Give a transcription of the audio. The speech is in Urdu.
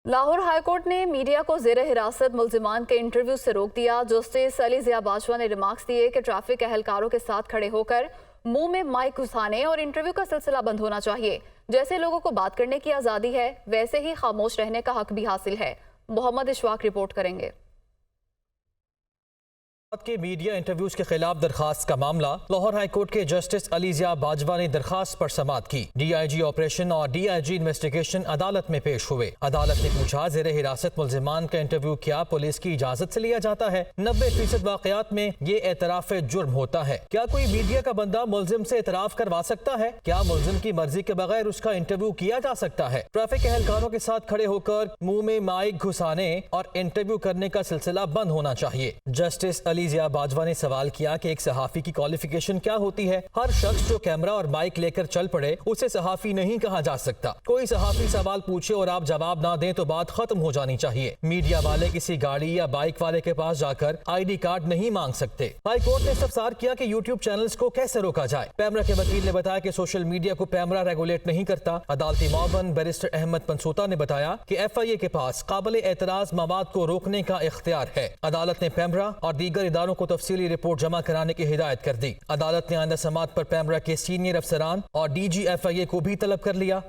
لاہور ہائی کورٹ نے میڈیا کو زیر حراست ملزمان کے انٹرویو سے روک دیا۔ جسٹس علی ضیاء باجوہ نے ریمارکس دیے کہ ٹریفک اہلکاروں کے ساتھ کھڑے ہو کر منہ میں مائک گھسانے اور انٹرویو کا سلسلہ بند ہونا چاہیے۔ جیسے لوگوں کو بات کرنے کی آزادی ہے، ویسے ہی خاموش رہنے کا حق بھی حاصل ہے۔ محمد اشفاق رپورٹ کریں گے۔ کے میڈیا انٹرویوز کے خلاف درخواست کا معاملہ لاہور ہائی کورٹ کے جسٹس علی ضیاء باجوہ نے درخواست پر سماعت کی۔ ڈی آئی جی آپریشن اور ڈی آئی جی انویسٹیگیشن عدالت میں پیش ہوئے۔ عدالت نے پوچھا، زیر حراست ملزمان کا انٹرویو کیا پولیس کی اجازت سے لیا جاتا ہے؟ 90% واقعات میں یہ اعتراف جرم ہوتا ہے۔ کیا کوئی میڈیا کا بندہ ملزم سے اعتراف کروا سکتا ہے؟ کیا ملزم کی مرضی کے بغیر اس کا انٹرویو کیا جا سکتا ہے؟ ٹریفک اہلکاروں کے ساتھ کھڑے ہو کر منہ میں مائک گھسانے اور انٹرویو کرنے کا سلسلہ بند ہونا چاہیے۔ جسٹس علی ضیاء باجوہ نے سوال کیا کہ ایک صحافی کی کوالیفیکیشن کیا ہوتی ہے؟ ہر شخص جو کیمرہ اور مائک لے کر چل پڑے اسے صحافی نہیں کہا جا سکتا۔ کوئی صحافی سوال پوچھے اور آپ جواب نہ دیں تو بات ختم ہو جانی چاہیے۔ میڈیا والے کسی گاڑی یا بائک والے کے پاس جا کر آئی ڈی کارڈ نہیں مانگ سکتے۔ ہائی کورٹ نے استفسار کیا کہ یوٹیوب چینلز کو کیسے روکا جائے۔ پیمرا کے وکیل نے بتایا کہ سوشل میڈیا کو پیمرا ریگولیٹ نہیں کرتا۔ عدالتی معاون بیرسٹر احمد پنسوتا نے بتایا کہ ایف آئی اے کے پاس قابل اعتراض مواد کو روکنے کا اختیار ہے۔ عدالت نے پیمرا اور دیگر اداروں کو تفصیلی رپورٹ جمع کرانے کی ہدایت کر دی۔ عدالت نے آئندہ سماعت پر پیمرا کے سینئر افسران اور ڈی جی ایف آئی اے کو بھی طلب کر لیا۔